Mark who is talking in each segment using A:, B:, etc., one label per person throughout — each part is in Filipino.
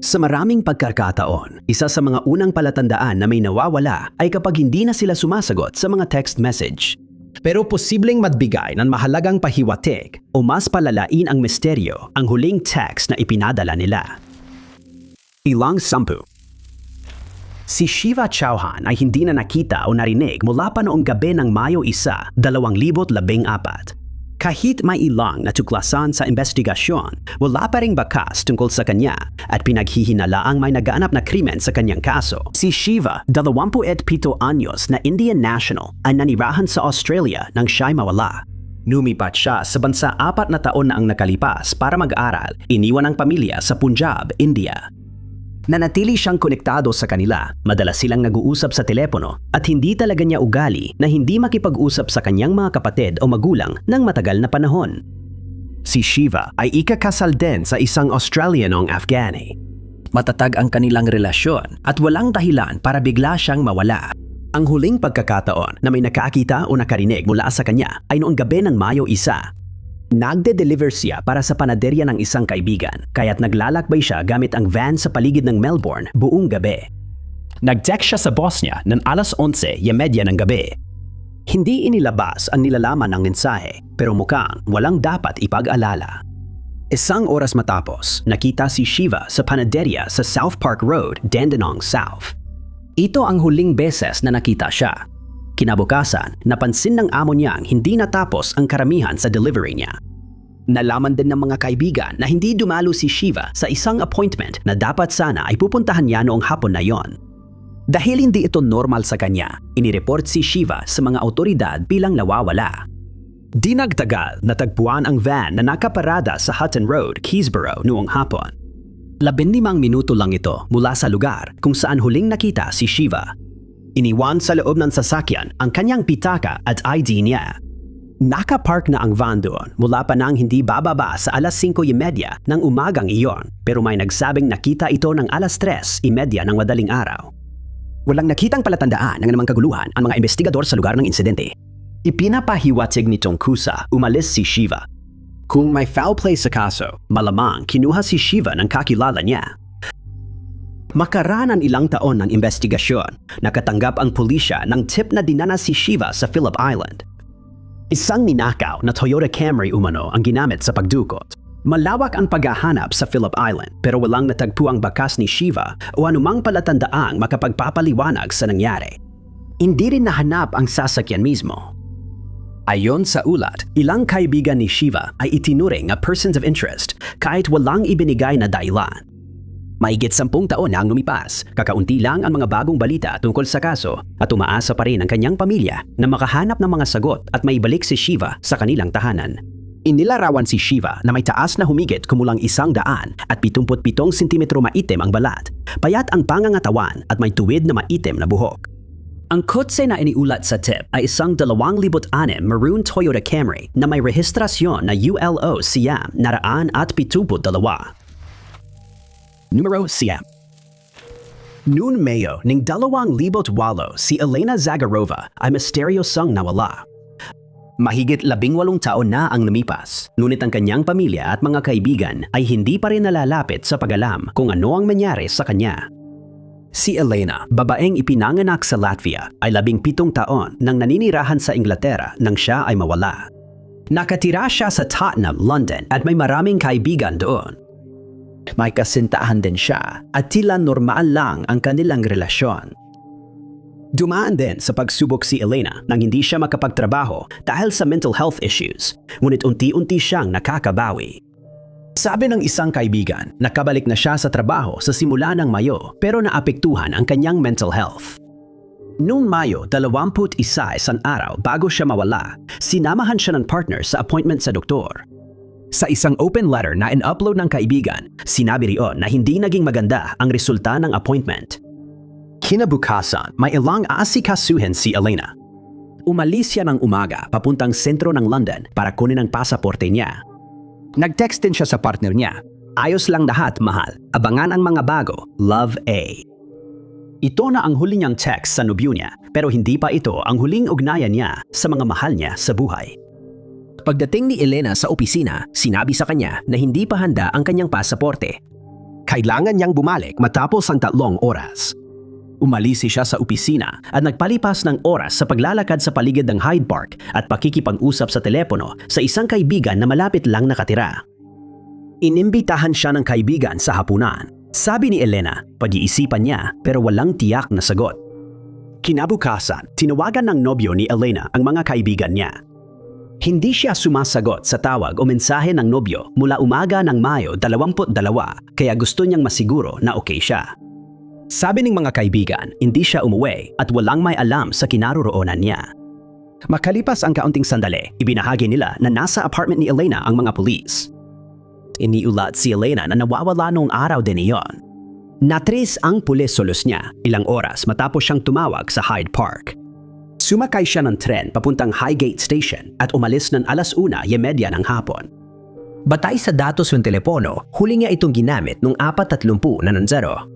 A: Sa maraming pagkakataon, isa sa mga unang palatandaan na may nawawala ay kapag hindi na sila sumasagot sa mga text message. Pero posibleng magbigay ng mahalagang pahiwatig o mas palalain ang misteryo ang huling text na ipinadala nila. Ilang 10. Si Shiva Chauhan ay hindi na nakita o narinig mula pa noong gabi ng Mayo 1, 2014. Kahit may ilang natuklasan sa investigasyon, wala pa ring bakas tungkol sa kanya at pinaghihinalaang may nagaanap na krimen sa kanyang kaso. Si Shiva, 27 anyos na Indian national, ay nanirahan sa Australia nang siya'y mawala. Lumipat siya sa bansa 4 na taon na ang nakalipas para mag-aral, iniwan ang pamilya sa Punjab, India. Nanatili siyang konektado sa kanila, madalas silang nag-uusap sa telepono at hindi talaga niya ugali na hindi makipag-usap sa kanyang mga kapatid o magulang ng matagal na panahon. Si Shiva ay ikakasal din sa isang Australianong Afghani. Matatag ang kanilang relasyon at walang dahilan para bigla siyang mawala. Ang huling pagkakataon na may nakakita o nakarinig mula sa kanya ay noong gabi ng Mayo 1. Nagde-deliver siya para sa panaderya ng isang kaibigan, kaya't naglalakbay siya gamit ang van sa paligid ng Melbourne buong gabi. Nag-text siya sa boss niya ng alas 11:30 ng gabi. Hindi inilabas ang nilalaman ng mensahe, pero mukhang walang dapat ipag-alala. Isang oras matapos, nakita si Shiva sa panaderya sa South Park Road, Dandenong South. Ito ang huling beses na nakita siya. Kinabukasan, napansin ng amo niyang hindi natapos ang karamihan sa delivery niya. Nalaman din ng mga kaibigan na hindi dumalo si Shiva sa isang appointment na dapat sana ay pupuntahan niya noong hapon na yon. Dahil hindi ito normal sa kanya, inireport si Shiva sa mga otoridad bilang nawawala. Di nagtagal, natagpuan ang van na nakaparada sa Hutton Road, Keysborough noong hapon. 15 minuto lang ito mula sa lugar kung saan huling nakita si Shiva. Iniwan sa loob ng sasakyan ang kanyang pitaka at ID niya. Nakapark na ang van doon mula pa nang hindi bababa sa alas 5:30 ng umagang iyon, pero may nagsabing nakita ito ng alas 3:30 ng madaling araw. Walang nakitang palatandaan ng anumang kaguluhan ang mga investigador sa lugar ng insidente. Ipinapahiwatig nitong kusa umalis si Shiva. Kung may foul play sa kaso, malamang kinuha si Shiva ng kakilala niya. Makaraan ang ilang taon ng investigasyon, nakatanggap ang pulisya ng tip na dinana si Shiva sa Phillip Island. Isang ninakaw na Toyota Camry umano ang ginamit sa pagdukot. Malawak ang paghahanap sa Phillip Island pero walang natagpuang bakas ni Shiva o anumang palatandaang makapagpapaliwanag sa nangyari. Hindi rin nahanap ang sasakyan mismo. Ayon sa ulat, ilang kaibigan ni Shiva ay itinuring na persons of interest kahit walang ibinigay na dahilan. Mahigit 10 taon na ang lumipas, kakaunti lang ang mga bagong balita tungkol sa kaso at umaasa pa rin ang kanyang pamilya na makahanap ng mga sagot at maibalik si Shiva sa kanilang tahanan. Inilarawan si Shiva na may taas na humigit kumulang 100 at 77 sentimetro maitim ang balat, payat ang pangangatawan at may tuwid na maitim na buhok. Ang kotse na iniulat sa tip ay isang 2006 maroon Toyota Camry na may rehistrasyon na ULO Siam 172. Numero 10. Noong Mayo ng 2008, si Elena Zagarova ay misteryosang nawala. Mahigit 18 taon na ang lumipas, ngunit ang kanyang pamilya at mga kaibigan ay hindi pa rin nalalapit sa pag-alam kung ano ang nangyari sa kanya. Si Elena, babaeng ipinanganak sa Latvia, ay 17 taon nang naninirahan sa Inglaterra nang siya ay mawala. Nakatira siya sa Tottenham, London at may maraming kaibigan doon. May kasintahan din siya at tila normal lang ang kanilang relasyon. Dumaan din sa pagsubok si Elena nang hindi siya makapagtrabaho dahil sa mental health issues, ngunit unti-unti siyang nakakabawi. Sabi ng isang kaibigan, nakabalik na siya sa trabaho sa simula ng Mayo pero naapektuhan ang kanyang mental health. Noong Mayo, 21 isang araw bago siya mawala, sinamahan siya ng partner sa appointment sa doktor. Sa isang open letter na in-upload ng kaibigan, sinabi riyon na hindi naging maganda ang resulta ng appointment. Kinabukasan, may ilang aasikasuhin si Elena. Umalis siya ng umaga papuntang sentro ng London para kunin ang pasaporte niya. Nag-text din siya sa partner niya. Ayos lang lahat, mahal. Abangan ang mga bago. Love, A. Ito na ang huli niyang text sa nobyo niya, pero hindi pa ito ang huling ugnayan niya sa mga mahal niya sa buhay. Pagdating ni Elena sa opisina, sinabi sa kanya na hindi pa handa ang kanyang pasaporte. Kailangan niyang bumalik matapos ang 3 oras. Umalis siya sa opisina at nagpalipas ng oras sa paglalakad sa paligid ng Hyde Park at pakikipag-usap sa telepono sa isang kaibigan na malapit lang nakatira. Inimbitahan siya ng kaibigan sa hapunan. Sabi ni Elena, pag-iisipan niya pero walang tiyak na sagot. Kinabukasan, tinawagan ng nobyo ni Elena ang mga kaibigan niya. Hindi siya sumasagot sa tawag o mensahe ng nobyo mula umaga ng Mayo 22, kaya gusto niyang masiguro na okay siya. Sabi ng mga kaibigan, hindi siya umuwi at walang may alam sa kinaroroonan niya. Makalipas ang kaunting sandali, ibinahagi nila na nasa apartment ni Elena ang mga pulis. Iniulat si Elena na nawawala noong araw din iyon. Natris ang pulis solos niya ilang oras matapos siyang tumawag sa Hyde Park. Sumakay siya ng tren papuntang Highgate Station at umalis ng 1:30 ng hapon. Batay sa datos ng telepono, huli niya itong ginamit noong 4:30 na nanzero.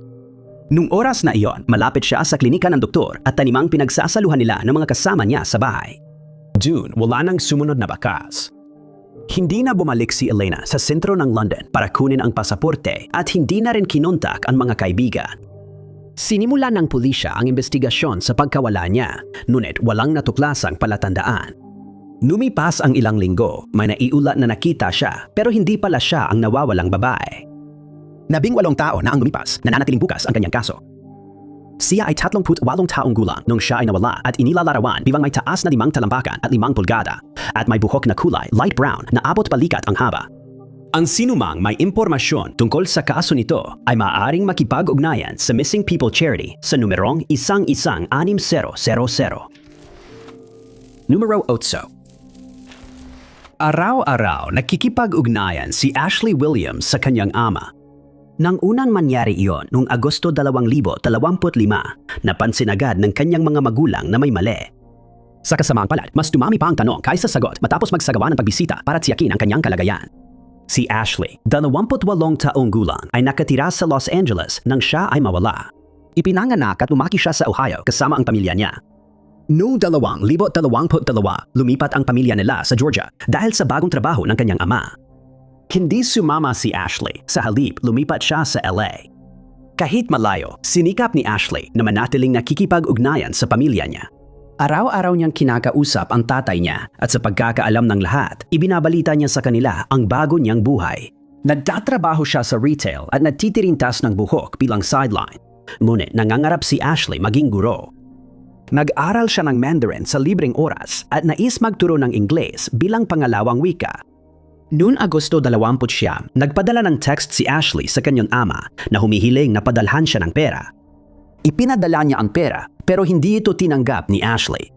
A: Nung oras na iyon, malapit siya sa klinika ng doktor at tanimang pinagsasaluhan nila ng mga kasama niya sa bahay. June, wala nang sumunod na bakas. Hindi na bumalik si Elena sa sentro ng London para kunin ang pasaporte at hindi na rin kinontak ang mga kaibigan. Sinimula ng pulisya ang investigasyon sa pagkawala niya, ngunit walang natuklasang palatandaan. Lumipas ang ilang linggo, may naiulat na nakita siya pero hindi pala siya ang nawawalang babae. 18 tao na ang lumipas, nananatiling bukas ang kanyang kaso. Siya ay 38 taong gulang nung siya ay nawala at inilalarawan bilang may taas na 5 talampakan at 5 pulgada at may buhok na kulay light brown na abot balikat ang haba. Ang sinumang may impormasyon tungkol sa kaso nito ay maaaring makipag-ugnayan sa Missing People Charity sa numerong 11600. Numero 8. Araw-araw nakikipag-ugnayan si Ashley Williams sa kanyang ama. Nang unang mangyari iyon noong Agosto 2025, napansin agad ng kanyang mga magulang na may mali. Sa kasamaang palad, mas dumami pa ang tanong kaysa sagot matapos magsagawa ng pagbisita para tiyakin ang kanyang kalagayan. Si Ashley, 28 taong gulang, ay nakatira sa Los Angeles nang siya ay mawala. Ipinanganak at lumaki siya sa Ohio kasama ang pamilya niya. Noong 2022, lumipat ang pamilya nila sa Georgia dahil sa bagong trabaho ng kanyang ama. Hindi sumama si Ashley, sa halip lumipat siya sa LA. Kahit malayo, sinikap ni Ashley na manatiling nakikipag-ugnayan sa pamilya niya. Araw-araw niyang kinakausap ang tatay niya at sa pagkakaalam ng lahat, ibinabalita niya sa kanila ang bago niyang buhay. Nagtatrabaho siya sa retail at nagtitirintas ng buhok bilang sideline. Ngunit nangangarap si Ashley maging guro. Nag-aral siya ng Mandarin sa libreng oras at nais magturo ng Ingles bilang pangalawang wika. Noong Agosto 20, nagpadala ng text si Ashley sa kanyang ama na humihiling na padalhan siya ng pera. Ipinadala niya ang pera pero hindi ito tinanggap ni Ashley.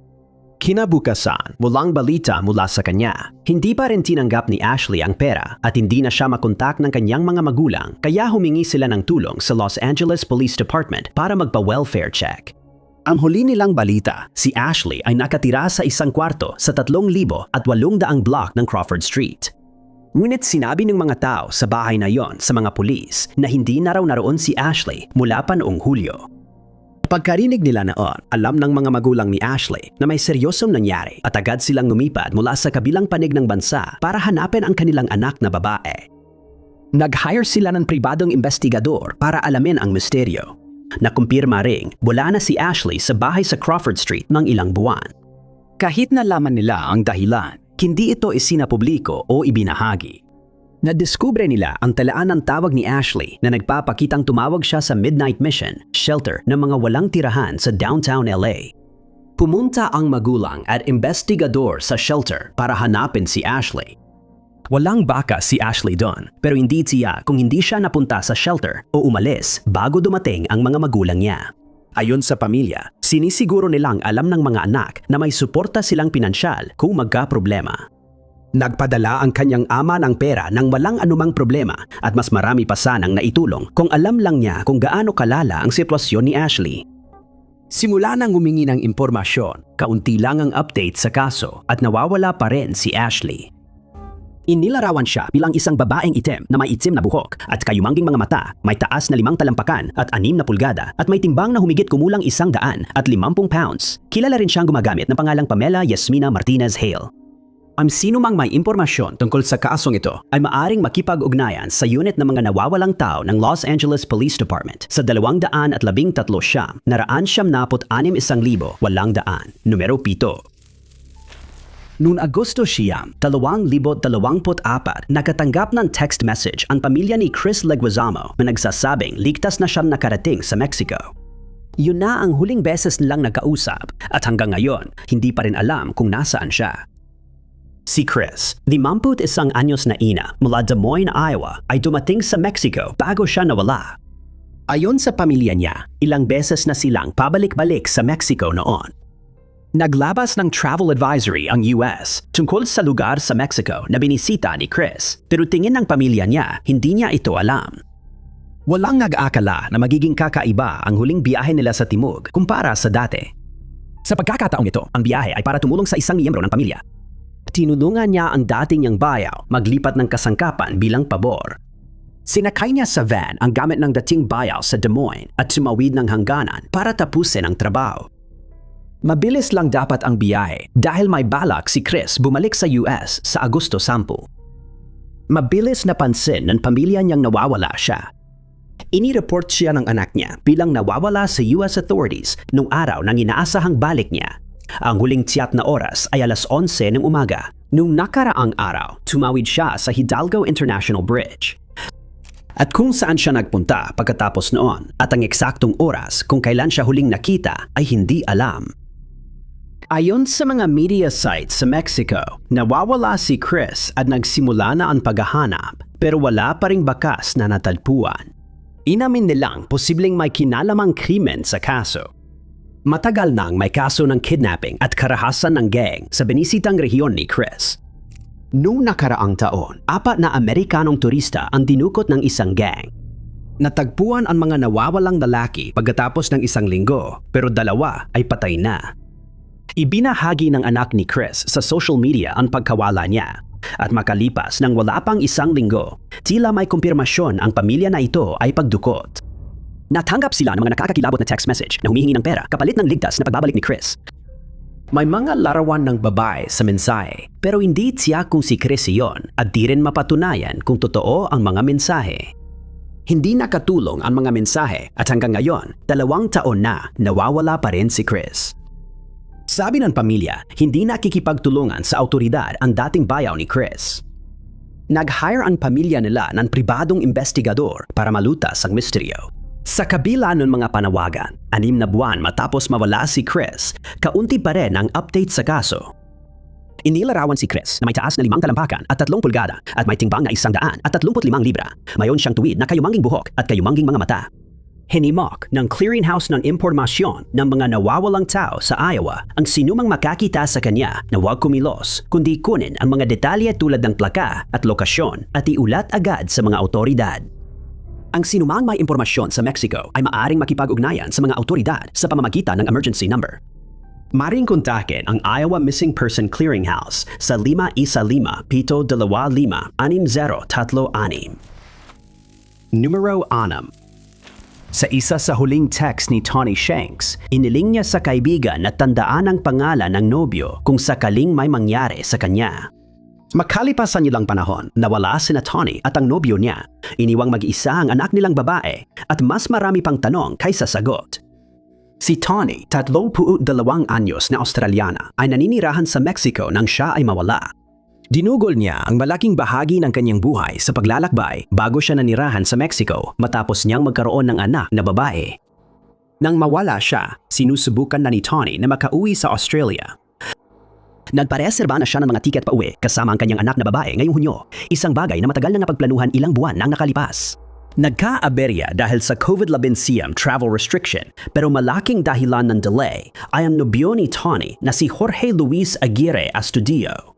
A: Kinabukasan, walang balita mula sa kanya. Hindi pa rin tinanggap ni Ashley ang pera at hindi na siya makontak ng kanyang mga magulang kaya humingi sila ng tulong sa Los Angeles Police Department para magpa-welfare check. Ang huli nilang balita, si Ashley ay nakatira sa isang kwarto sa 3,800 block ng Crawford Street. Ngunit sinabi ng mga tao sa bahay na yon sa mga pulis na hindi na raw naroon si Ashley mula pa noong Hulyo. Pagkarinig nila noon, alam ng mga magulang ni Ashley na may seryosong nangyari at agad silang lumipad mula sa kabilang panig ng bansa para hanapin ang kanilang anak na babae. Nag-hire sila ng pribadong investigador para alamin ang misteryo. Nakumpirma ring wala na si Ashley sa bahay sa Crawford Street ng ilang buwan. Kahit nalaman nila ang dahilan, hindi ito isinapubliko o ibinahagi. Nadiskubre nila ang talaan ng tawag ni Ashley na nagpapakitang tumawag siya sa Midnight Mission, shelter ng mga walang tirahan sa downtown LA. Pumunta ang magulang at investigador sa shelter para hanapin si Ashley. Walang baka si Ashley doon pero hindi tiyak kung hindi siya napunta sa shelter o umalis bago dumating ang mga magulang niya. Ayon sa pamilya, sinisiguro nilang alam ng mga anak na may suporta silang pinansyal kung magkaproblema. Nagpadala ang kanyang ama ng pera nang walang anumang problema at mas marami pa sanang naitulong kung alam lang niya kung gaano kalala ang sitwasyon ni Ashley. Simula nang humingi ng impormasyon, kaunti lang ang update sa kaso at nawawala pa rin si Ashley. Inilarawan siya bilang isang babaeng itim na may itim na buhok at kayumangging mga mata, may taas na 5 talampakan at 6 na pulgada at may timbang na humigit kumulang 150 pounds. Kilala rin siyang gumagamit ng pangalang Pamela Yasmina Martinez Hale. Ang sino mang may impormasyon tungkol sa kaasong ito ay maaring makipag-ugnayan sa unit ng mga nawawalang tao ng Los Angeles Police Department sa 213 siyam, 976,800, numero 7. Noong Agosto siyam, 2024, nakatanggap ng text message ang pamilya ni Chris Leguizamo na nagsasabing ligtas na siyang nakarating sa Mexico. Yun na ang huling beses nilang nagkausap at hanggang ngayon, hindi pa rin alam kung nasaan siya. Si Chris, 51 anyos na ina mula Des Moines, Iowa, ay dumating sa Mexico bago siya nawala. Ayon sa pamilya niya, ilang beses na silang pabalik-balik sa Mexico noon. Naglabas ng travel advisory ang US tungkol sa lugar sa Mexico na binisita ni Chris, pero tingin ng pamilya niya, hindi niya ito alam. Walang nag-aakala na magiging kakaiba ang huling biyahe nila sa Timog kumpara sa dati. Sa pagkakataong ito, ang biyahe ay para tumulong sa isang miyembro ng pamilya. Tinulungan niya ang dating niyang bayaw maglipat ng kasangkapan bilang pabor. Sinakay niya sa van ang gamit ng dating bayaw sa Des Moines at tumawid ng hangganan para tapusin ang trabaho. Mabilis lang dapat ang biyahe dahil may balak si Chris bumalik sa US sa Agosto 10. Mabilis napansin ng pamilya niyang nawawala siya. Inireport siya ng anak niya bilang nawawala sa US authorities nung araw ng inaasahang balik niya. Ang huling tiyak na oras ay alas 11 ng umaga. Nung nakaraang araw, tumawid siya sa Hidalgo International Bridge. At kung saan siya nagpunta pagkatapos noon at ang eksaktong oras kung kailan siya huling nakita ay hindi alam. Ayon sa mga media sites sa Mexico, nawawala si Chris at nagsimula na ang paghahanap pero wala pa ring bakas na natagpuan. Inamin nilang posibleng may kinalamang krimen sa kaso. Matagal nang may kaso ng kidnapping at karahasan ng gang sa binisitang rehiyon ni Chris. Noong nakaraang taon, 4 na Amerikanong turista ang dinukot ng isang gang. Natagpuan ang mga nawawalang lalaki pagkatapos ng isang linggo pero 2 ay patay na. Ibinahagi ng anak ni Chris sa social media ang pagkawala niya. At makalipas ng wala pang 1 linggo, tila may kumpirmasyon ang pamilya na ito ay pagdukot. Natanggap sila ng mga nakakakilabot na text message na humihingi ng pera kapalit ng ligtas na pagbabalik ni Chris. May mga larawan ng babae sa mensahe pero hindi tiyak kung si Chris iyon at di rin mapatunayan kung totoo ang mga mensahe. Hindi nakatulong ang mga mensahe at hanggang ngayon, 2 taon na nawawala pa rin si Chris. Sabi ng pamilya, hindi nakikipagtulungan sa awtoridad ang dating bayaw ni Chris. Nag-hire ang pamilya nila ng pribadong investigador para malutas ang misteryo. Sa kabila ng mga panawagan, 6 na buwan matapos mawala si Chris, kaunti pa rin ang update sa kaso. Inilarawan si Chris na may taas na 5 talampakan at 3 pulgada at may tingbang na 135 libra. Mayon siyang tuwid na kayumanging buhok at kayumanging mga mata. Hinimok ng clearinghouse ng impormasyon ng mga nawawalang tao sa Iowa ang sinumang makakita sa kanya na huwag kumilos kundi kunin ang mga detalye tulad ng plaka at lokasyon at iulat agad sa mga awtoridad. Ang sinumang may impormasyon sa Mexico ay maaaring makipag-ugnayan sa mga awtoridad sa pamamagitan ng emergency number. Maring kontakin ang Iowa Missing Person Clearinghouse sa 515-725-6036. Numero 6. Sa isa sa huling text ni Tony Shanks, iniling niya sa kaibigan na tandaan ang pangalan ng nobyo kung sakaling may mangyari sa kanya. Makalipas ang ilang panahon, nawala sina Tony at ang nobyo niya. Iniwang mag-isa ang anak nilang babae at mas marami pang tanong kaysa sagot. Si Tony, 32 anyos na Australiana, ay naninirahan sa Mexico nang siya ay mawala. Dinugol niya ang malaking bahagi ng kanyang buhay sa paglalakbay bago siya nanirahan sa Mexico matapos niyang magkaroon ng anak na babae. Nang mawala siya, sinusubukan na ni Tony na makauwi sa Australia. Nagpareserba na siya ng mga tiket pauwi kasama ang kanyang anak na babae ngayong Hunyo, isang bagay na matagal na napagplanuhan ilang buwan nang nakalipas. Nagka-aberya dahil sa COVID-19 travel restriction pero malaking dahilan ng delay ay ang nobyo ni Tony na si Jorge Luis Aguirre Astudillo.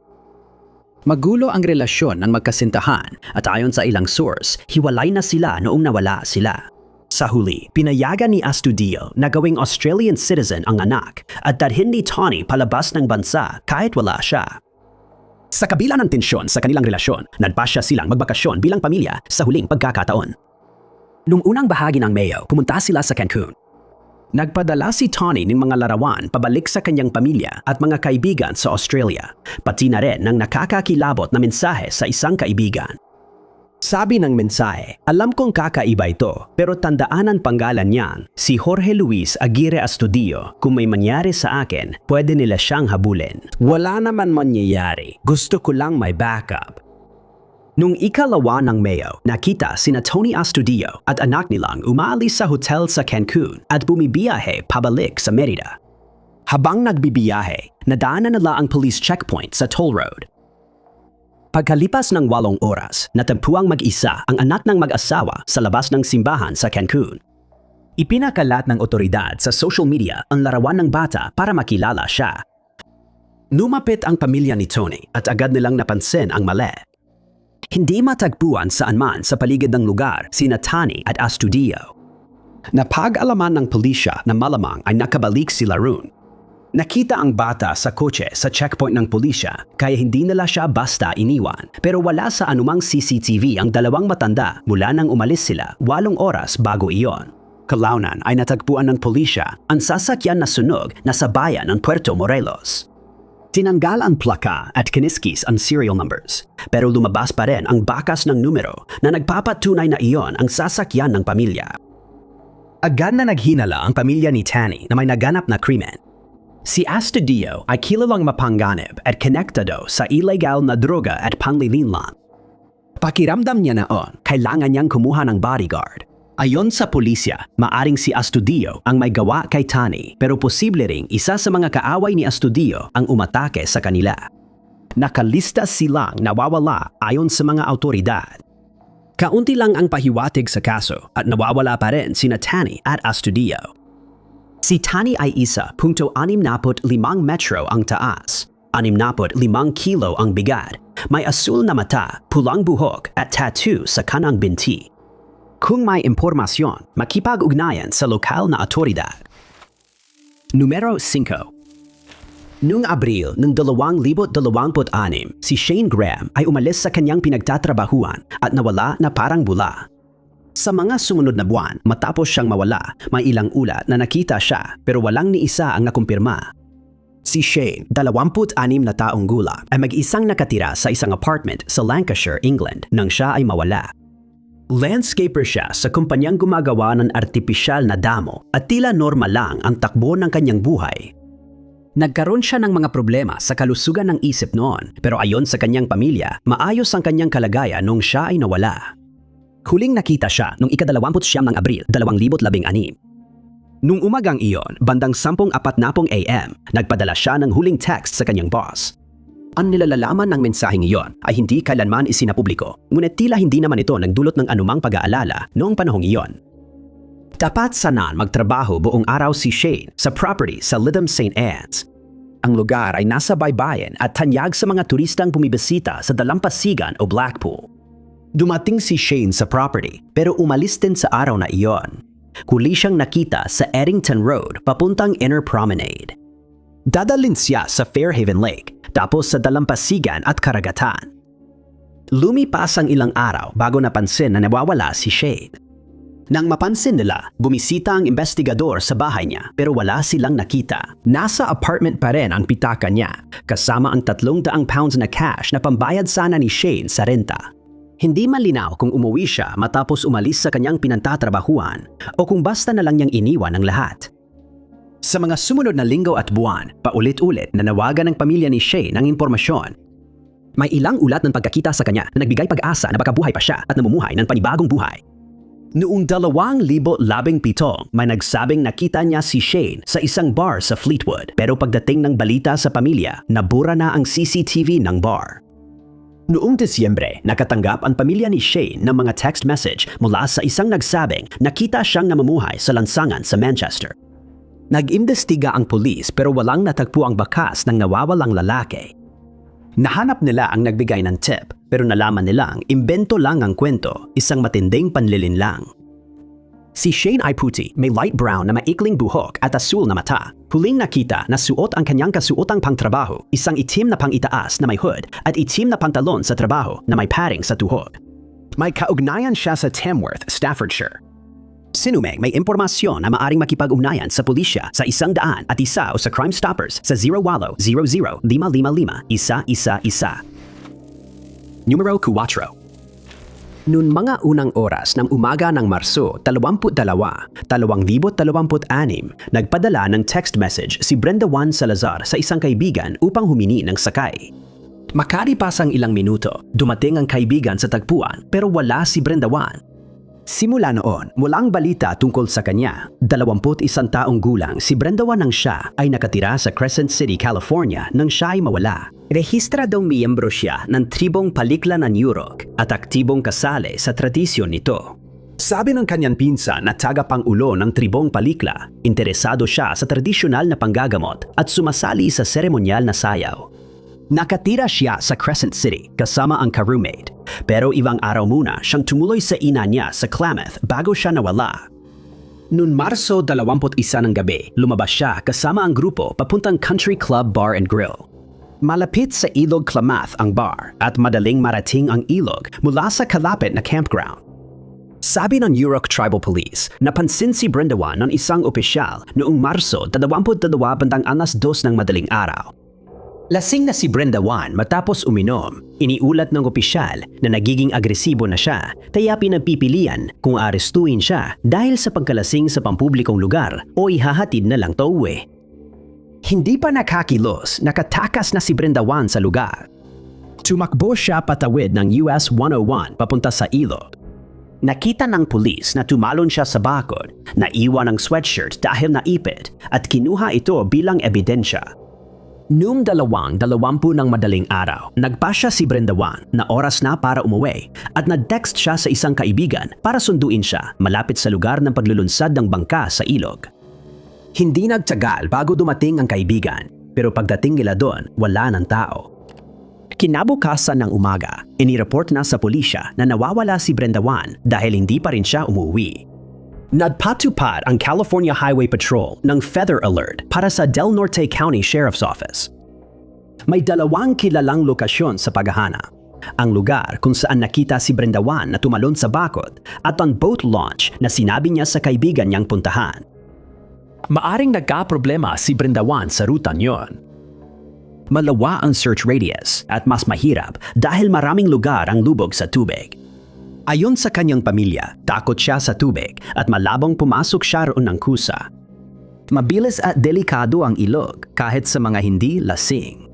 A: Magulo ang relasyon ng magkasintahan at ayon sa ilang source, hiwalay na sila noong nawala sila. Sa huli, pinayagan ni Astudillo na gawing Australian citizen ang anak at dalhin ni Tony palabas ng bansa kahit wala siya. Sa kabila ng tensyon sa kanilang relasyon, nagpasya silang magbakasyon bilang pamilya sa huling pagkakataon. Nung unang bahagi ng Mayo, pumunta sila sa Cancun. Nagpadala si Tony ng mga larawan pabalik sa kanyang pamilya at mga kaibigan sa Australia, pati na rin ng nakakakilabot na mensahe sa isang kaibigan. Sabi ng mensahe, alam kong kakaiba ito, pero tandaan ang panggalan niyan, si Jorge Luis Aguirre Astudillo. Kung may mangyari sa akin, pwede nila siyang habulin. Wala naman mangyayari, gusto ko lang may backup. Nung ikalawa ng Mayo, nakita sina Tony Astudillo at anak nilang umaalis sa hotel sa Cancun at bumibiyahe pabalik sa Merida. Habang nagbibiyahe, nadaanan nila ang police checkpoint sa toll road. Pagkalipas ng 8 oras, natagpuang mag-isa ang anak ng mag-asawa sa labas ng simbahan sa Cancun. Ipinakalat ng otoridad sa social media ang larawan ng bata para makilala siya. Numapit ang pamilya ni Tony at agad nilang napansin ang mali. Hindi matagpuan saan man sa paligid ng lugar sina Tony at Astudillo. Napag-alaman ng pulisya na malamang ay nakabalik sila roon. Nakita ang bata sa kotse sa checkpoint ng pulisya kaya hindi nila siya basta iniwan. Pero wala sa anumang CCTV ang dalawang matanda mula nang umalis sila 8 oras bago iyon. Kalaunan ay natagpuan ng pulisya ang sasakyan na sunog na sa bayan ng Puerto Morelos. Tinanggal ang plaka at kiniskis ang serial numbers, pero lumabas pa rin ang bakas ng numero na nagpapatunay na iyon ang sasakyan ng pamilya. Agad na naghinala ang pamilya ni Tani na may naganap na krimen. Si Astudillo ay kilalang mapanganib at konektado sa illegal na droga at panlilinlang. Pakiramdam niya noon, kailangan niyang kumuha ng bodyguard. Ayon sa pulisya, maaring si Astudillo ang may gawa kay Tani, pero posible ring isa sa mga kaaway ni Astudillo ang umatake sa kanila. Nakalista silang nawawala ayon sa mga autoridad. Kaunti lang ang pahiwatig sa kaso at nawawala pa rin sina Tani at Astudillo. Si Tani ay 1.65 metro ang taas, 65 kilo ang bigat, may asul na mata, pulang buhok at tattoo sa kanang binti. Kung may impormasyon, makipag-ugnayan sa lokal na otoridad. Numero 5. Noong Abril ng 2026, si Shane Graham ay umalis sa kanyang pinagtatrabahuan at nawala na parang bula. Sa mga sumunod na buwan, matapos siyang mawala, may ilang ulat na nakita siya pero walang ni isa ang nakumpirma. Si Shane, 26 na taong gulang, ay mag-isang nakatira sa isang apartment sa Lancashire, England nang siya ay mawala. Landscaper siya sa kumpanyang gumagawa ng artipisyal na damo at tila normal lang ang takbo ng kanyang buhay. Nagkaroon siya ng mga problema sa kalusugan ng isip noon, pero ayon sa kanyang pamilya, maayos ang kanyang kalagayan nung siya ay nawala. Huling nakita siya noong ika-29 ng Abril, 2016. Nung umagang iyon, bandang 10:40 AM, nagpadala siya ng huling text sa kanyang boss. Ang nilalalaman ng mensaheng iyon ay hindi kailanman isinapubliko, ngunit tila hindi naman ito nagdulot ng anumang pag-aalala noong panahong iyon. Tapat sanang magtrabaho buong araw si Shane sa property sa Lytham St. Anne's. Ang lugar ay nasa baybayin at tanyag sa mga turistang bumibisita sa Dalampasigan o Blackpool. Dumating si Shane sa property pero umalis din sa araw na iyon. Huli siyang nakita sa Eddington Road papuntang Inner Promenade. Dadalhin siya sa Fairhaven Lake, tapos sa Dalampasigan at Karagatan. Lumipas ang ilang araw bago napansin na nawawala si Shane. Nang mapansin nila, bumisita ang investigador sa bahay niya pero wala silang nakita. Nasa apartment pa rin ang pitaka niya, kasama ang 300 pounds na cash na pambayad sana ni Shane sa renta. Hindi malinaw kung umuwi siya matapos umalis sa kanyang pinantatrabahuan o kung basta na lang niyang iniwan ang lahat. Sa mga sumunod na linggo at buwan, paulit-ulit nanawagan ng pamilya ni Shane ng impormasyon. May ilang ulat ng pagkakita sa kanya na nagbigay pag-asa na baka buhay pa siya at namumuhay ng panibagong buhay. Noong 2017, may nagsabing nakita niya si Shane sa isang bar sa Fleetwood, pero pagdating ng balita sa pamilya, nabura na ang CCTV ng bar. Noong Disyembre, nakatanggap ang pamilya ni Shane ng mga text message mula sa isang nagsabing nakita siyang namumuhay sa lansangan sa Manchester. Nag-imbestiga ang pulis pero walang natagpo ang bakas ng nawawalang lalaki. Nahanap nila ang nagbigay ng tip pero nalaman nilang imbento lang ang kwento, isang matinding panlilinlang. Si Shane ay puti, may light brown na maikling buhok at asul na mata. Huling nakita na suot ang kanyang kasuotang pangtrabaho, isang itim na pangitaas na may hood at itim na pantalon sa trabaho na may padding sa tuhod. May kaugnayan siya sa Tamworth, Staffordshire. Sinumeng may impormasyon na maaring makipag-ugnayan sa pulisya sa 101 o sa Crime Stoppers sa 0800-555-111. Numero 4. Noong mga unang oras ng umaga ng Marso 22, 2026, nagpadala ng text message si Brenda Juan Salazar sa isang kaibigan upang humingi ng sakay. Makalipas ang ilang minuto, dumating ang kaibigan sa tagpuan pero wala si Brenda Juan. Simula noon, walang balita tungkol sa kanya. 21 taong gulang si Brenda Juan nang siya ay nakatira sa Crescent City, California nang siya ay mawala. Rehistradong miyembro siya ng tribong Palikla ng Yurok at aktibong kasali sa tradisyon nito. Sabi ng kanyang pinsan na tagapangulo ng tribong Palikla, interesado siya sa tradisyonal na panggagamot at sumasali sa seremonyal na sayaw. Nakatira siya sa Crescent City kasama ang ka-roommate, pero ibang araw muna siyang tumuloy sa ina niya sa Klamath bago siya nawala. Noong Marso 21 ng gabi, lumabas siya kasama ang grupo papuntang Country Club Bar and Grill. Malapit sa Ilog Klamath ang bar at madaling marating ang ilog mula sa kalapit na campground. Sabi ng Yurok Tribal Police, napansin si Brenda Juan ng isang opisyal noong Marso 22 bandang 2:00 ng madaling araw. Lasing na si Brenda Juan matapos uminom. Iniulat ng opisyal na nagiging agresibo na siya, kaya pinagpipilian kung arestuin siya dahil sa pagkalasing sa pampublikong lugar o ihahatid na lang to uwi. Hindi pa nakakilos, nakatakas na si Brenda Juan sa lugar. Tumakbo siya patawid ng US 101 papunta sa ilog. Nakita ng pulis na tumalon siya sa bakod, naiwan ang sweatshirt dahil naipit at kinuha ito bilang ebidensya. Noong 2:20 ng madaling araw, nagpasya si Brenda Juan na oras na para umuwi at nag-text siya sa isang kaibigan para sunduin siya malapit sa lugar ng paglulunsad ng bangka sa ilog. Hindi nagtagal bago dumating ang kaibigan, pero pagdating nila doon, wala ng tao. Kinabukasan ng umaga, inireport na sa pulisya na nawawala si Brenda Juan dahil hindi pa rin siya umuwi. Nagpatupad ang California Highway Patrol ng Feather Alert para sa Del Norte County Sheriff's Office. May 2 kilalang lokasyon sa paghahanap. Ang lugar kung saan nakita si Brenda Juan na tumalon sa bakod at ang boat launch na sinabi niya sa kaibigan niyang puntahan. Maaring nagka-problema si Brenda Juan sa ruta niyon. Malawa ang search radius at mas mahirap dahil maraming lugar ang lubog sa tubig. Ayon sa kanyang pamilya, takot siya sa tubig at malabong pumasok siya roon ng kusa. Mabilis at delikado ang ilog kahit sa mga hindi lasing.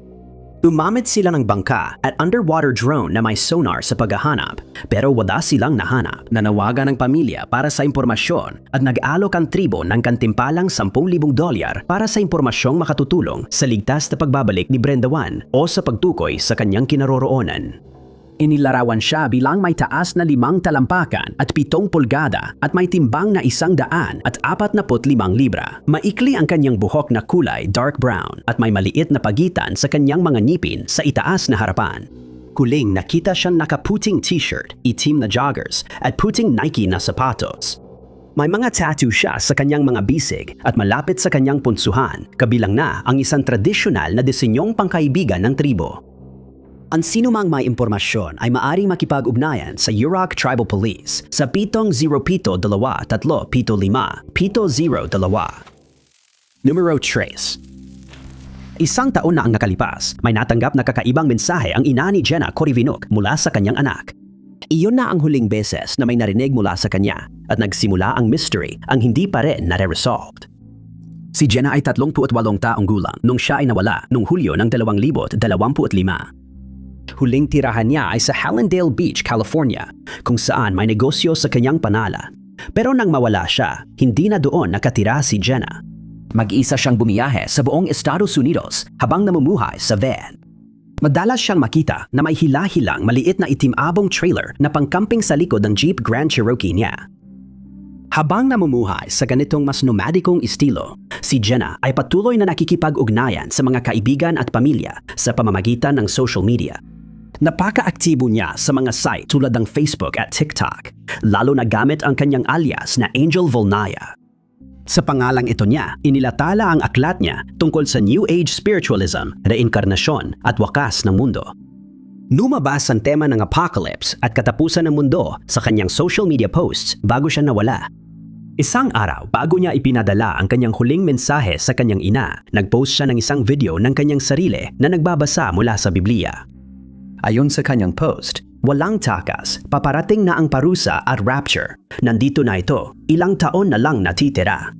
A: Umamit sila ng bangka at underwater drone na may sonar sa paghahanap pero wala silang nahanap. Nanawagan ng pamilya para sa impormasyon at nag-alok ang tribo ng kantimpalang $10,000 para sa impormasyong makatutulong sa ligtas na pagbabalik ni Brenda Juan o sa pagtukoy sa kanyang kinaroroonan. Inilarawan siya bilang may taas na 5 talampakan at 7 pulgada at may timbang na 145 libra. Maikli ang kanyang buhok na kulay dark brown at may maliit na pagitan sa kanyang mga ngipin sa itaas na harapan. Huling nakita siyang nakaputing t-shirt, itim na joggers at puting Nike na sapatos. May mga tattoo siya sa kanyang mga bisig at malapit sa kanyang punsuhan, kabilang na ang isang tradisyonal na disenyong pangkaibigan ng tribo. Ang sinumang may impormasyon ay maaring makipag-ugnayan sa Yurok Tribal Police sa 707-235-7002. Numero 3. Isang taon na ang nakalipas, may natanggap na kakaibang mensahe ang ina ni Jenna Corivinuk mula sa kanyang anak. Iyon na ang huling beses na may narinig mula sa kanya at nagsimula ang mystery ang hindi pa rin nare-resolved. Si Jenna ay 38 taong gulang nung siya ay nawala noong Hulyo ng 2025. Huling tirahan niya ay sa Hallandale Beach, California, kung saan may negosyo sa kanyang pangalan. Pero nang mawala siya, hindi na doon nakatira si Jenna. Mag-isa siyang bumiyahe sa buong Estados Unidos habang namumuhay sa van. Madalas siyang makita na may hila-hilang maliit na itim-abong trailer na pangkamping sa likod ng Jeep Grand Cherokee niya. Habang namumuhay sa ganitong mas nomadikong estilo, si Jenna ay patuloy na nakikipag-ugnayan sa mga kaibigan at pamilya sa pamamagitan ng social media. Napaka-aktibo niya sa mga site tulad ng Facebook at TikTok, lalo na gamit ang kanyang alias na Angel Volnaya. Sa pangalang ito niya, inilatala ang aklat niya tungkol sa New Age spiritualism, reinkarnasyon at wakas ng mundo. Lumabas ang tema ng apocalypse at katapusan ng mundo sa kanyang social media posts bago siya nawala. Isang araw, bago niya ipinadala ang kanyang huling mensahe sa kanyang ina, nag-post siya ng isang video ng kanyang sarili na nagbabasa mula sa Biblia. Ayon sa kanyang post, walang takas, paparating na ang parusa at rapture. Nandito na ito, ilang taon na lang natitira.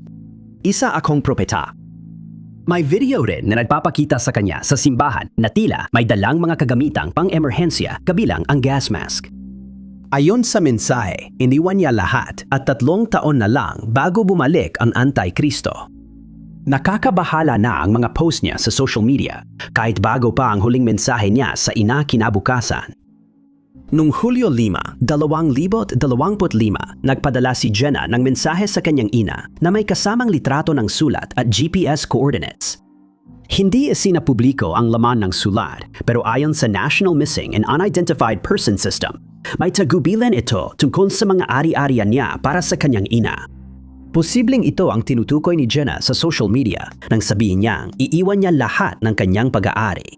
A: Isa akong propeta. May video rin na nagpapakita sa kanya sa simbahan na tila may dalang mga kagamitang pang-emerhensya kabilang ang gas mask. Ayon sa mensahe, iniwan niya lahat at 3 taon na lang bago bumalik ang Antikristo. Nakakabahala na ang mga post niya sa social media kahit bago pa ang huling mensahe niya sa ina kinabukasan. Noong Hulyo 5, 2025, nagpadala si Jenna ng mensahe sa kanyang ina na may kasamang litrato ng sulat at GPS coordinates. Hindi isinapubliko ang laman ng sulat, pero ayon sa National Missing and Unidentified Person System, may tagubilin ito tungkol sa mga ari-arian niya para sa kanyang ina. Posibleng ito ang tinutukoy ni Jenna sa social media nang sabihin niyang iiwan niya lahat ng kanyang pag-aari.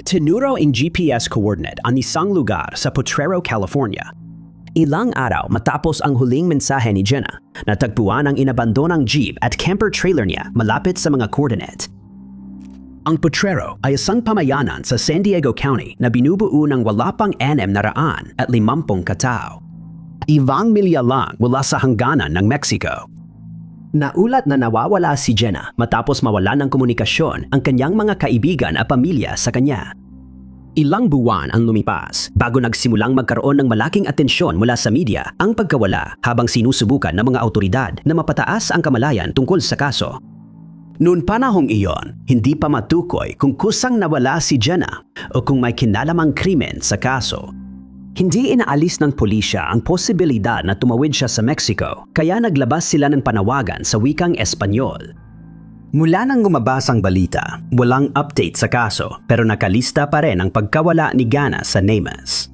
A: Tinuro ang GPS coordinate ang isang lugar sa Potrero, California. Ilang araw matapos ang huling mensahe ni Jenna, natagpuan ang inabandonang jeep at camper trailer niya malapit sa mga coordinate. Ang Potrero ay isang pamayanan sa San Diego County na binubuo ng wala pang 650 katao. Ibang milya lang mula sa hangganan ng Mexico. Naulat na nawawala si Jenna matapos mawala ng komunikasyon ang kanyang mga kaibigan at pamilya sa kanya. Ilang buwan ang lumipas bago nagsimulang magkaroon ng malaking atensyon mula sa media ang pagkawala habang sinusubukan ng mga awtoridad na mapataas ang kamalayan tungkol sa kaso. Noon panahong iyon, hindi pa matukoy kung kusang nawala si Jenna o kung may kinalamang krimen sa kaso. Hindi inaalis ng pulisya ang posibilidad na tumawid siya sa Mexico, kaya naglabas sila ng panawagan sa wikang Espanyol. Mula nang lumabas ang balita, walang update sa kaso pero nakalista pa rin ang pagkawala ni Gana sa NAMAS.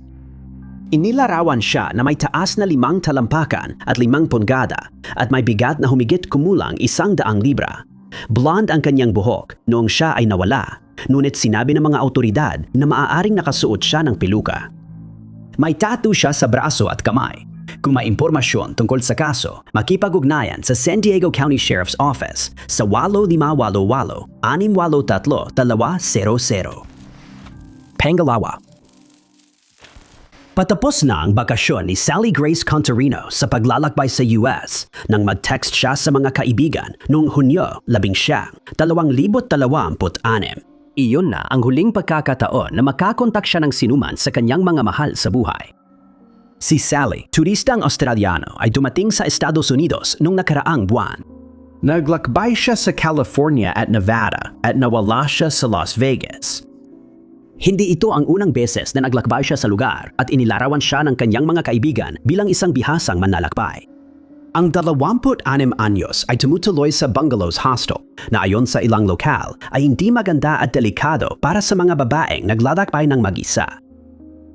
A: Inilarawan siya na may taas na 5 talampakan at 5 pulgada at may bigat na humigit kumulang 100 libra. Blonde ang kanyang buhok noong siya ay nawala, ngunit sinabi ng mga awtoridad na maaaring nakasuot siya ng peluka. May tattoo siya sa braso at kamay. Kung may impormasyon tungkol sa kaso, makipag-ugnayan sa San Diego County Sheriff's Office sa 8588-683-200. Pangalawa. Patapos na ang bakasyon ni Sally Grace Contarino sa paglalakbay sa US nang mag-text siya sa mga kaibigan noong Hunyo 11, 2026. Iyon na ang huling pagkakataon na makakontak siya ng sinuman sa kanyang mga mahal sa buhay. Si Sally, turistang Australiano, ay dumating sa Estados Unidos noong nakaraang buwan. Naglakbay siya sa California at Nevada at nawala siya sa Las Vegas. Hindi ito ang unang beses na naglakbay siya sa lugar at inilarawan siya ng kanyang mga kaibigan bilang isang bihasang manlalakbay. Ang 26 anyos ay tumutuloy sa Bungalows Hostel na ayon sa ilang lokal ay hindi maganda at delikado para sa mga babaeng naglalakbay ng mag-isa.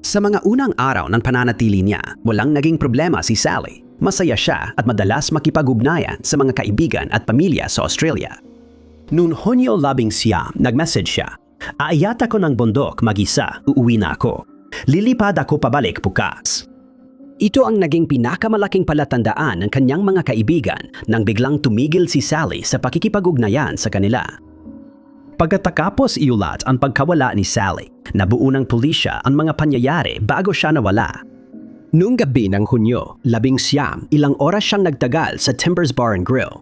A: Sa mga unang araw ng pananatili niya, walang naging problema si Sally. Masaya siya at madalas makipag-ugnayan sa mga kaibigan at pamilya sa Australia. Noong Hunyo 11, nag-message siya, "Aayat ako ng bundok mag-isa, uuwi na ako. Lilipad ako pabalik bukas." Ito ang naging pinakamalaking palatandaan ng kanyang mga kaibigan nang biglang tumigil si Sally sa pakikipag-ugnayan sa kanila. Pagkatapos iulat ang pagkawala ni Sally, nabuo ng pulisya ang mga pangyayari bago siya nawala. Noong gabi ng Hunyo 11, ilang oras siyang nagtagal sa Timbers Bar and Grill.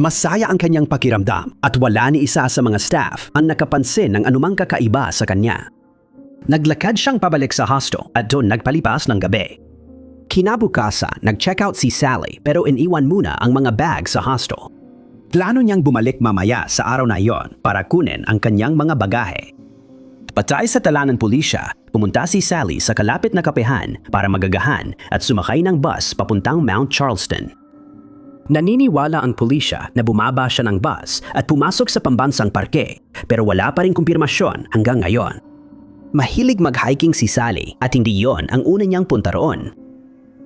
A: Masaya ang kanyang pakiramdam at wala ni isa sa mga staff ang nakapansin ng anumang kakaiba sa kanya. Naglakad siyang pabalik sa hostel at doon nagpalipas ng gabi. Kinabukasan, nag-check out si Sally pero iniwan muna ang mga bag sa hostel. Plano niyang bumalik mamaya sa araw na iyon para kunin ang kanyang mga bagahe. Patay sa tala ng pulisya, pumunta si Sally sa kalapit na kapehan para magagahan at sumakay ng bus papuntang Mount Charleston. Naniniwala ang pulisya na bumaba siya ng bus at pumasok sa pambansang parke pero wala pa ring kumpirmasyon hanggang ngayon. Mahilig mag-hiking si Sally at hindi yon ang una niyang punta roon.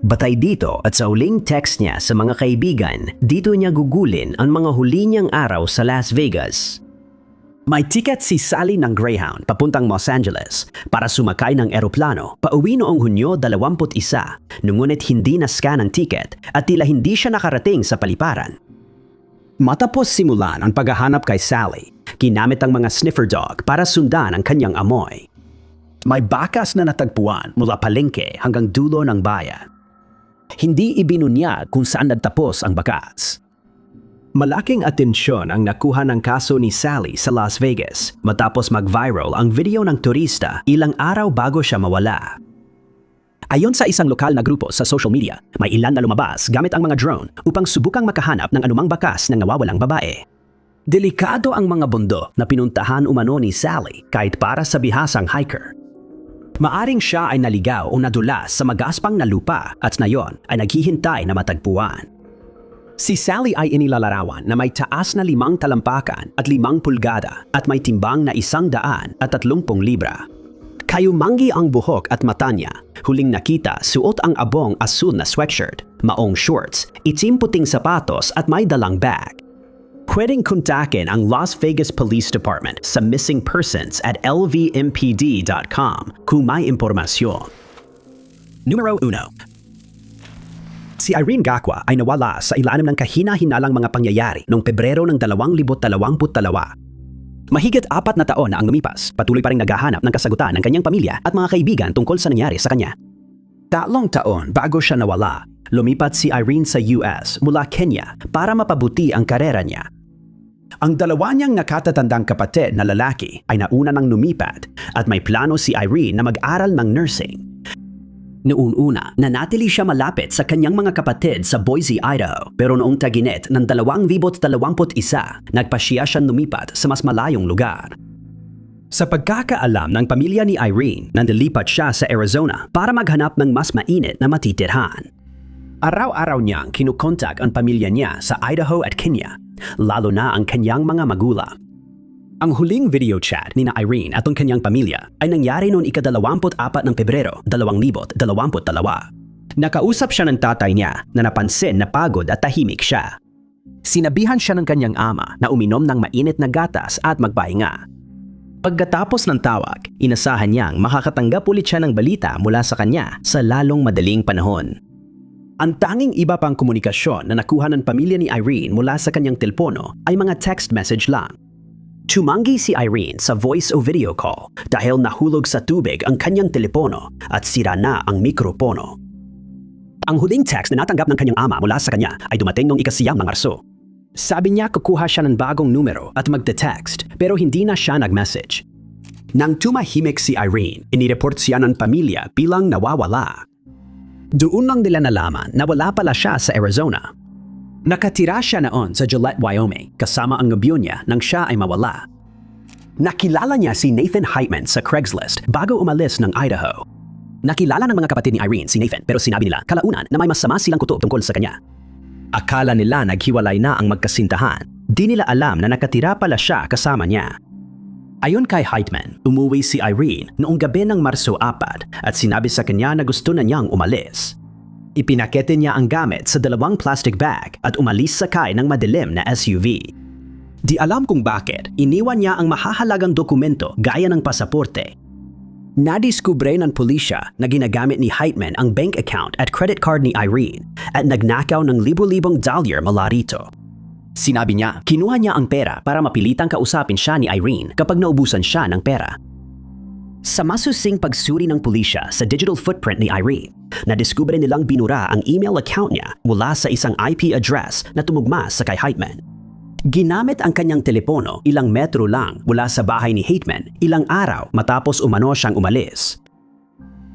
A: Batay dito at sa huling text niya sa mga kaibigan, dito niya gugulin ang mga huli niyang araw sa Las Vegas. May ticket si Sally ng Greyhound papuntang Los Angeles para sumakay ng eroplano pauwi noong Hunyo 21, ngunit hindi na-scan ang ticket at tila hindi siya nakarating sa paliparan. Matapos simulan ang paghahanap kay Sally, ginamit ang mga sniffer dog para sundan ang kanyang amoy. May bakas na natagpuan mula palengke hanggang dulo ng bayan. Hindi ibinunyag kung saan nagtapos ang bakas. Malaking atensyon ang nakuha ng kaso ni Sally sa Las Vegas matapos mag-viral ang video ng turista ilang araw bago siya mawala. Ayon sa isang lokal na grupo sa social media, may ilan na lumabas gamit ang mga drone upang subukang makahanap ng anumang bakas ng nawawalang babae. Delikado ang mga bundok na pinuntahan umano ni Sally kahit para sa bihasang hiker. Maaring siya ay naligaw o nadulas sa magaspang na lupa at ngayon ay naghihintay na matagpuan. Si Sally ay inilalarawan na may taas na 5 talampakan at 5 pulgada at may timbang na 130 libra. Kayumanggi ang buhok at mata niya. Huling nakita, suot ang abong asul na sweatshirt, maong shorts, itim-puting sapatos at may dalang bag. Pwedeng kontakin ang Las Vegas Police Department sa missing persons at lvmpd.com kung may impormasyon. Numero 1. Si Irene Gacua ay nawala sa ilalim ng kahina-hinalang mga pangyayari noong Pebrero ng 2022. Mahigit 4 na taon na ang lumipas, patuloy pa rin naghahanap ng kasagutan ng kanyang pamilya at mga kaibigan tungkol sa nangyari sa kanya. 3 taon bago siya nawala, lumipat si Irene sa US mula Kenya para mapabuti ang karera niya. Ang dalawa niyang nakatatandang kapatid na lalaki ay nauna nang lumipat at may plano si Irene na mag-aral ng nursing. Noong una, nanatili siya malapit sa kanyang mga kapatid sa Boise, Idaho. Pero noong tag-init ng 2021, nagpasya siyang lumipat sa mas malayong lugar. Sa pagkakaalam ng pamilya ni Irene, nandilipat siya sa Arizona para maghanap ng mas mainit na matitirhan. Araw-araw niyang kinukontak ang pamilya niya sa Idaho at Kenya, lalo na ang kanyang mga magulang. Ang huling video chat ni Irene at ang kanyang pamilya ay nangyari noong ika-24 ng Pebrero 2022. Nakausap siya ng tatay niya na napansin na pagod at tahimik siya. Sinabihan siya ng kanyang ama na uminom ng mainit na gatas at magpahinga. Pagkatapos ng tawag, inasahan niyang makakatanggap ulit siya ng balita mula sa kanya sa lalong madaling panahon. Ang tanging iba pang komunikasyon na nakuha ng pamilya ni Irene mula sa kanyang telepono ay mga text message lang. Tumanggi si Irene sa voice o video call dahil nahulog sa tubig ang kanyang telepono at sira na ang mikropono. Ang huling text na natanggap ng kanyang ama mula sa kanya ay dumating noong ika-9 ng Marso. Sabi niya kukuha siya ng bagong numero at magte-text pero hindi na siya nag-message. Nang tumahimik si Irene, inireport siya ng pamilya bilang nawawala. Doon lang nila nalaman na wala pala siya sa Arizona. Nakatira siya noon sa Gillette, Wyoming, kasama ang nobyo niya nang siya ay mawala. Nakilala niya si Nathan Heitman sa Craigslist bago umalis ng Idaho. Nakilala ng mga kapatid ni Irene si Nathan pero sinabi nila kalaunan na may masama silang kutob tungkol sa kanya. Akala nila naghiwalay na ang magkasintahan. Di nila alam na nakatira pala siya kasama niya. Ayon kay Heitman, umuwi si Irene noong gabi ng Marso 4 at sinabi sa kanya na gusto na niyang umalis. Ipinakete niya ang gamit sa 2 plastic bag at umalis sakay ng madilim na SUV. Di alam kung bakit, iniwan niya ang mahahalagang dokumento gaya ng pasaporte. Nadiskubre ng pulisya na ginagamit ni Heitman ang bank account at credit card ni Irene at nagnakaw ng libo-libong dolyar mula rito. Sinabi niya, kinuha niya ang pera para mapilitang kausapin siya ni Irene kapag naubusan siya ng pera. Sa masusing pagsuri ng pulisya sa digital footprint ni Irene, nadiskubre nilang binura ang email account niya mula sa isang IP address na tumugma sa kay Heitman. Ginamit ang kanyang telepono ilang metro lang mula sa bahay ni Heitman ilang araw matapos umano siyang umalis.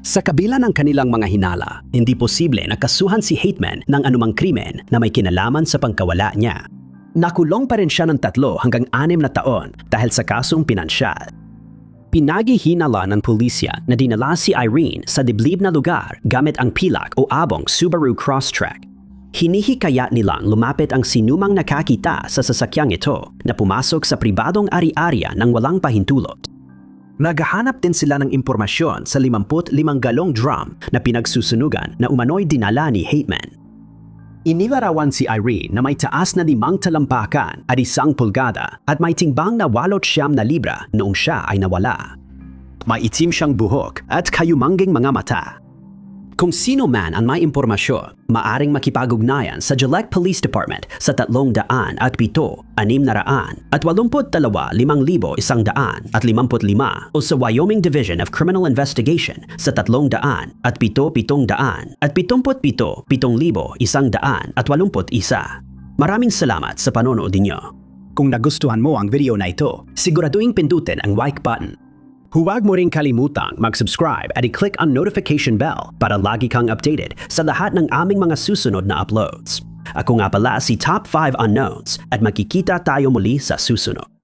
A: Sa kabila ng kanilang mga hinala, hindi posible na kasuhan si Heitman ng anumang krimen na may kinalaman sa pangkawala niya. Nakulong pa rin siya ng 3 hanggang 6 na taon dahil sa kasong pinansyal. Pinagihinala ng pulisya na dinala si Irene sa diblib na lugar gamit ang pilak o abong Subaru Crosstrek. Hinihikayat nilang lumapit ang sinumang nakakita sa sasakyang ito na pumasok sa pribadong ari-arian ng walang pahintulot. Naghahanap din sila ng impormasyon sa 55 galong drum na pinagsusunugan na umano'y dinala ni Heitman. Inilarawan si Irene na may taas na 5 talampakan at 1 pulgada at may timbang na 89 na libra noong siya ay nawala. May itim siyang buhok at kayumangging mga mata. Kung sino man ang may impormasyon, maaring makipag-ugnayan sa Gillette Police Department sa 307 at 7 600 at 82 5,155 o sa Wyoming Division of Criminal Investigation sa 300 at 7,700 at 77 7,181. Maraming salamat sa panonood ninyo. Kung nagustuhan mo ang video na ito, siguraduhin pindutin ang like button. Huwag mo ring kalimutang mag-subscribe at i-click ang notification bell para lagi kang updated sa lahat ng aming mga susunod na uploads. Ako nga pala si Top 5 Unknowns at magkikita tayo muli sa susunod.